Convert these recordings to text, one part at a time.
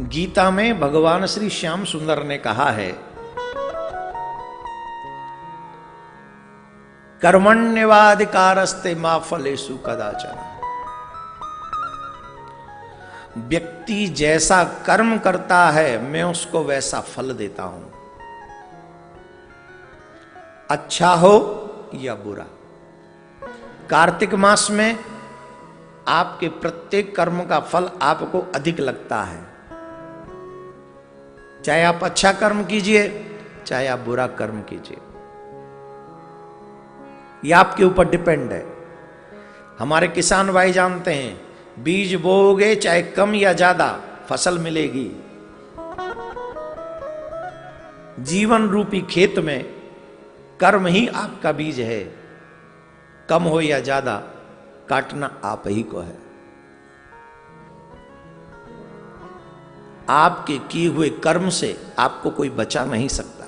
गीता में भगवान श्री श्याम सुंदर ने कहा है, कर्मण्यवाधिकारस्ते मा फलेषु कदाचन। व्यक्ति जैसा कर्म करता है मैं उसको वैसा फल देता हूं, अच्छा हो या बुरा। कार्तिक मास में आपके प्रत्येक कर्म का फल आपको अधिक लगता है, चाहे आप अच्छा कर्म कीजिए चाहे आप बुरा कर्म कीजिए, यह आपके ऊपर डिपेंड है। हमारे किसान भाई जानते हैं, बीज बोओगे चाहे कम या ज्यादा फसल मिलेगी। जीवन रूपी खेत में कर्म ही आपका बीज है, कम हो या ज्यादा काटना आप ही को है। आपके किए हुए कर्म से आपको कोई बचा नहीं सकता।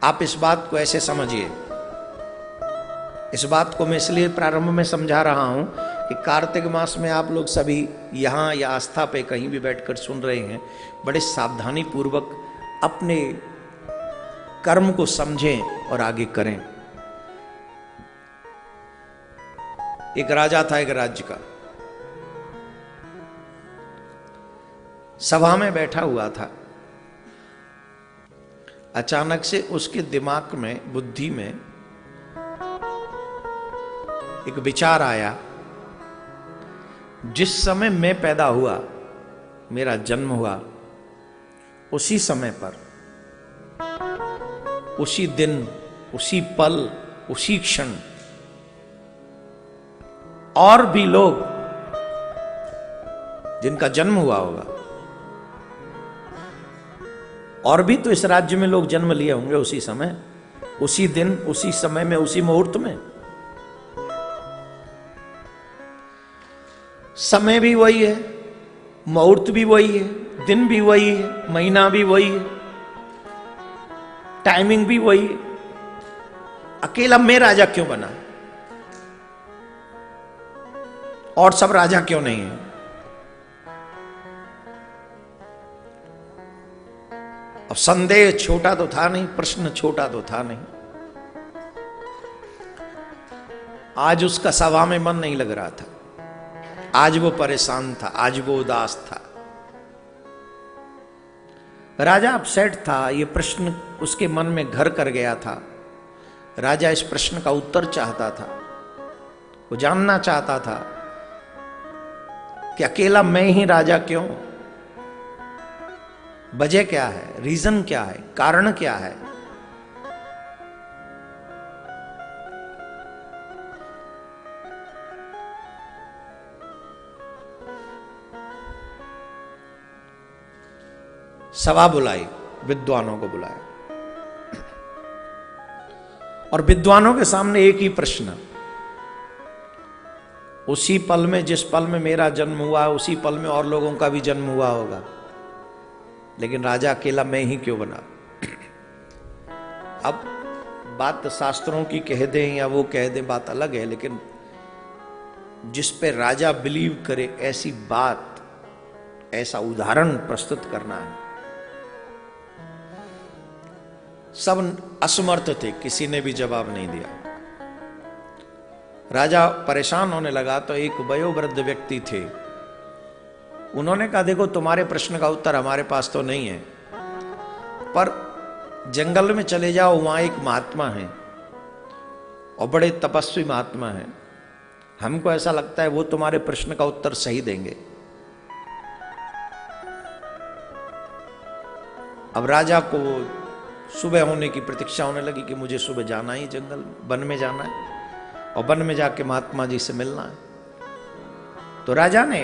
आप इस बात को ऐसे समझिए। इस बात को मैं इसलिए प्रारंभ में समझा रहा हूं कि कार्तिक मास में आप लोग सभी यहां या आस्था पे कहीं भी बैठकर सुन रहे हैं, बड़े सावधानी पूर्वक अपने कर्म को समझें और आगे करें। एक राजा था एक राज्य का, सभा में बैठा हुआ था। अचानक से उसके दिमाग में, बुद्धि में एक विचार आया, जिस समय मैं पैदा हुआ, मेरा जन्म हुआ, उसी समय पर, उसी दिन, उसी पल, उसी क्षण और भी लोग जिनका जन्म हुआ होगा, और भी तो इस राज्य में लोग जन्म लिए होंगे उसी समय, उसी दिन, उसी समय में, उसी मुहूर्त में। समय भी वही है, मुहूर्त भी वही है, दिन भी वही है, महीना भी वही है, टाइमिंग भी वही है। अकेला मैं राजा क्यों बना और सब राजा क्यों नहीं है? अब संदेह छोटा तो था नहीं, प्रश्न छोटा तो था नहीं। आज उसका सभा में मन नहीं लग रहा था, आज वो परेशान था, आज वो उदास था। राजा अपसेट था, ये प्रश्न उसके मन में घर कर गया था। राजा इस प्रश्न का उत्तर चाहता था, वो जानना चाहता था कि अकेला मैं ही राजा क्यों? वजह क्या है, रीजन क्या है, कारण क्या है? सभा बुलाई, विद्वानों को बुलाया और विद्वानों के सामने एक ही प्रश्न, उसी पल में, जिस पल में मेरा जन्म हुआ, उसी पल में और लोगों का भी जन्म हुआ होगा, लेकिन राजा अकेला मैं ही क्यों बना? अब बात शास्त्रों की कह दें या वो कह दें, बात अलग है, लेकिन जिस पे राजा बिलीव करे ऐसी बात, ऐसा उदाहरण प्रस्तुत करना है। सब असमर्थ थे, किसी ने भी जवाब नहीं दिया। राजा परेशान होने लगा तो एक वयोवृद्ध व्यक्ति थे, उन्होंने कहा, देखो तुम्हारे प्रश्न का उत्तर हमारे पास तो नहीं है, पर जंगल में चले जाओ, वहां एक महात्मा है और बड़े तपस्वी महात्मा है, हमको ऐसा लगता है वो तुम्हारे प्रश्न का उत्तर सही देंगे। अब राजा को सुबह होने की प्रतीक्षा होने लगी कि मुझे सुबह जाना ही, जंगल वन में जाना है और वन में जाके महात्मा जी से मिलना है। तो राजा ने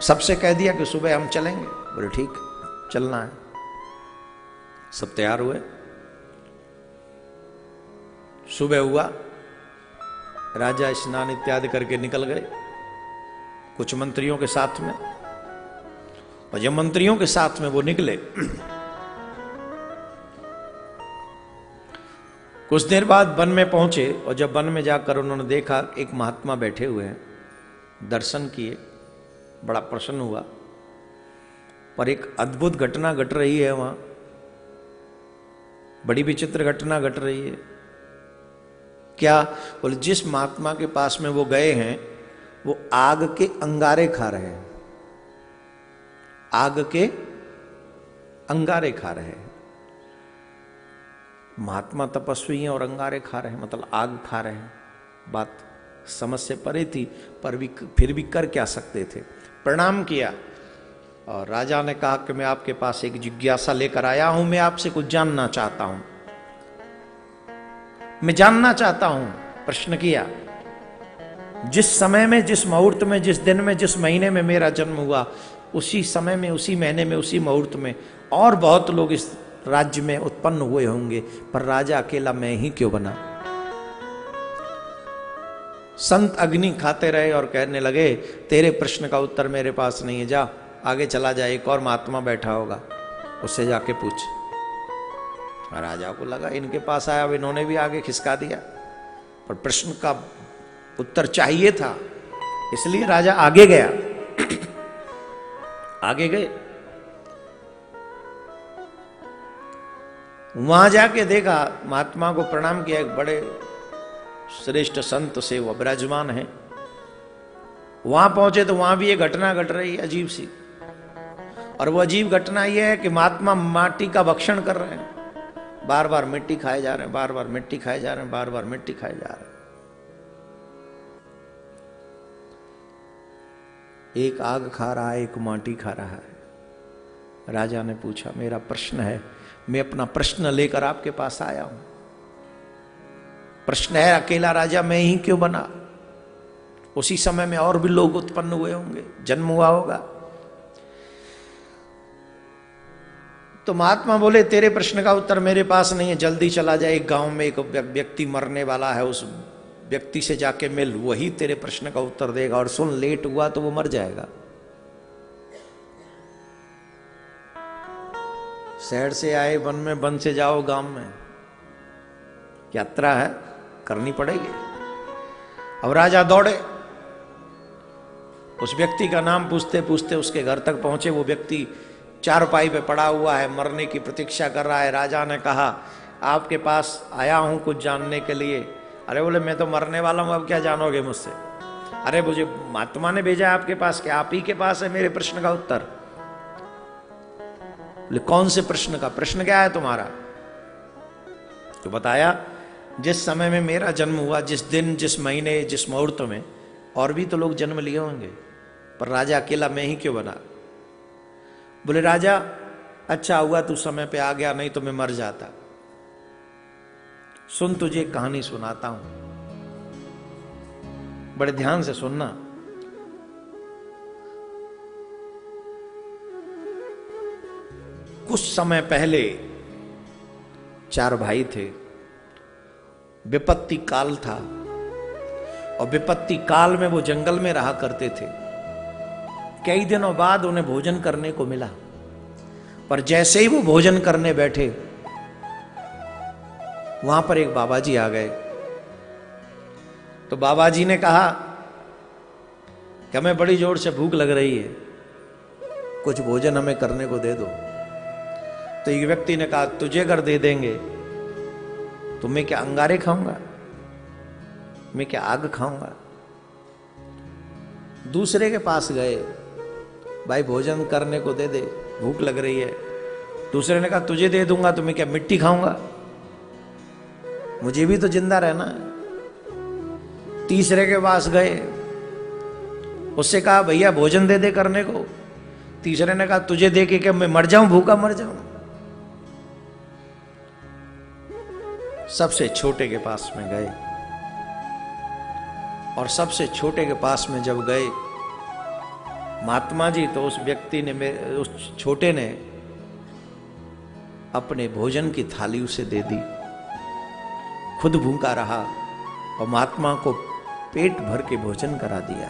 सबसे कह दिया कि सुबह हम चलेंगे। बोले ठीक, चलना है। सब तैयार हुए, सुबह हुआ, राजा स्नान इत्यादि करके निकल गए कुछ मंत्रियों के साथ में। और जब मंत्रियों के साथ में वो निकले, कुछ देर बाद वन में पहुंचे और जब वन में जाकर उन्होंने देखा एक महात्मा बैठे हुए हैं, दर्शन किए, बड़ा प्रसन्न हुआ। पर एक अद्भुत घटना घट रही है वहां, बड़ी विचित्र घटना घट रही है। क्या? बोले जिस महात्मा के पास में वो गए हैं वो आग के अंगारे खा रहे हैं, आग के अंगारे खा रहे हैं। महात्मा तपस्वी हैं और अंगारे खा रहे हैं, मतलब आग खा रहे हैं। बात समझ से परे थी, पर भी फिर भी कर क्या सकते थे। प्रणाम किया और राजा ने कहा कि मैं आपके पास एक जिज्ञासा लेकर आया हूं, मैं आपसे कुछ जानना चाहता हूं, मैं जानना चाहता हूं। प्रश्न किया, जिस समय में, जिस मुहूर्त में, जिस दिन में, जिस महीने में मेरा जन्म हुआ, उसी समय में, उसी महीने में, उसी मुहूर्त में और बहुत लोग इस राज्य में उत्पन्न हुए होंगे, पर राजा अकेला मैं ही क्यों बना? संत अग्नि खाते रहे और कहने लगे, तेरे प्रश्न का उत्तर मेरे पास नहीं है, जा आगे चला जाए, एक और महात्मा बैठा होगा, उससे जाके पूछ। राजा को लगा इनके पास आया, अब इन्होंने भी आगे खिसका दिया, पर प्रश्न का उत्तर चाहिए था, इसलिए राजा आगे गया। आगे गए, वहां जाके देखा, महात्मा को प्रणाम किया, एक बड़े श्रेष्ठ संत से वो विराजमान है। वहां पहुंचे तो वहां भी एक घटना घट रही है अजीब सी, और वो अजीब घटना यह है कि महात्मा माटी का भक्षण कर रहे हैं, बार बार मिट्टी खाए जा रहे हैं, बार बार मिट्टी खाए जा रहे हैं, बार बार मिट्टी खाए जा रहे हैं। एक आग खा रहा है, एक माटी खा रहा है। राजा ने पूछा, मेरा प्रश्न है, मैं अपना प्रश्न लेकर आपके पास आया हूं। प्रश्न है, अकेला राजा मैं ही क्यों बना? उसी समय में और भी लोग उत्पन्न हुए होंगे, जन्म हुआ होगा। तो महात्मा बोले, तेरे प्रश्न का उत्तर मेरे पास नहीं है, जल्दी चला जाए, एक गांव में एक व्यक्ति मरने वाला है, उस व्यक्ति से जाके मिल, वही तेरे प्रश्न का उत्तर देगा, और सुन, लेट हुआ तो वो मर जाएगा। शहर से आए वन में, वन से जाओ गांव में, यात्रा है, करनी पड़ेगी। अब राजा दौड़े, उस व्यक्ति का नाम पूछते पूछते उसके घर तक पहुंचे। वो व्यक्ति चारपाई पे पड़ा हुआ है, मरने की प्रतीक्षा कर रहा है। राजा ने कहा, आपके पास आया हूं कुछ जानने के लिए। अरे बोले, मैं तो मरने वाला हूं, अब क्या जानोगे मुझसे? अरे मुझे महात्मा ने भेजा है आपके पास, क्या आप ही के पास है मेरे प्रश्न का उत्तर? बोले, कौन से प्रश्न का? प्रश्न क्या है तुम्हारा? तो बताया, जिस समय में मेरा जन्म हुआ, जिस दिन, जिस महीने, जिस मुहूर्त में, और भी तो लोग जन्म लिए होंगे, पर राजा अकेला मैं ही क्यों बना? बोले, राजा अच्छा हुआ तू समय पे आ गया, नहीं तो मैं मर जाता। सुन, तुझे एक कहानी सुनाता हूं, बड़े ध्यान से सुनना। कुछ समय पहले 4 भाई थे, विपत्ति काल था, और विपत्ति काल में वो जंगल में रहा करते थे। कई दिनों बाद उन्हें भोजन करने को मिला, पर जैसे ही वो भोजन करने बैठे, वहां पर एक बाबा जी आ गए। तो बाबा जी ने कहा कि हमें बड़ी जोर से भूख लग रही है, कुछ भोजन हमें करने को दे दो। तो एक व्यक्ति ने कहा, तुझे अगर दे देंगे तो मैं क्या अंगारे खाऊंगा, मैं क्या आग खाऊंगा? दूसरे के पास गए, भाई भोजन करने को दे दे, भूख लग रही है। दूसरे ने कहा, तुझे दे दूंगा तो मैं क्या मिट्टी खाऊंगा, मुझे भी तो जिंदा रहना है। तीसरे के पास गए, उससे कहा, भैया भोजन दे दे करने को। तीसरे ने कहा, तुझे दे के क्या मैं मर जाऊं, भूखा मर जाऊं? सबसे छोटे के पास में गए, और सबसे छोटे के पास में जब गए, महात्मा जी, तो उस व्यक्ति ने, उस छोटे ने अपने भोजन की थाली उसे दे दी, खुद भूखा रहा और महात्मा को पेट भर के भोजन करा दिया।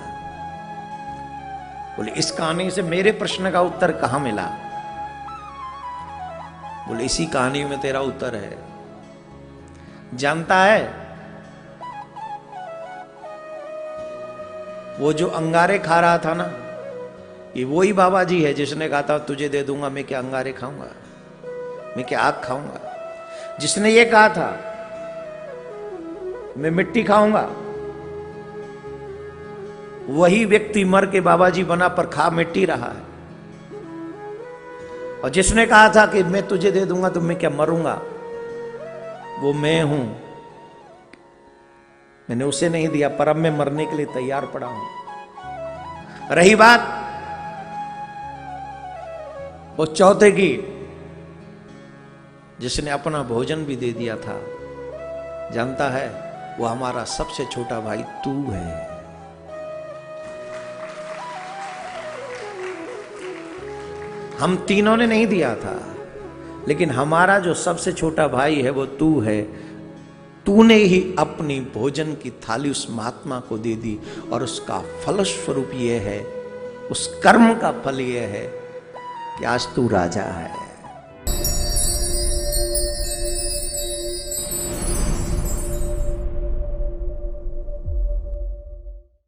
बोले, इस कहानी से मेरे प्रश्न का उत्तर कहां मिला? बोले, इसी कहानी में तेरा उत्तर है। जानता है, वो जो अंगारे खा रहा था ना, ये वही बाबा जी है जिसने कहा था तुझे दे दूंगा, मैं क्या अंगारे खाऊंगा, मैं क्या आग खाऊंगा। जिसने ये कहा था मैं मिट्टी खाऊंगा, वही व्यक्ति मर के बाबा जी बना पर खा मिट्टी रहा है। और जिसने कहा था कि मैं तुझे दे दूंगा तो मैं क्या मरूंगा, वो मैं हूं। मैंने उसे नहीं दिया पर अब मैं मरने के लिए तैयार पड़ा हूं। रही बात वो चौथे की, जिसने अपना भोजन भी दे दिया था, जानता है वो हमारा सबसे छोटा भाई तू है। हम तीनों ने नहीं दिया था, लेकिन हमारा जो सबसे छोटा भाई है वो तू है। तूने ही अपनी भोजन की थाली उस महात्मा को दे दी और उसका फलस्वरूप ये है, उस कर्म का फल ये है कि आज तू राजा है।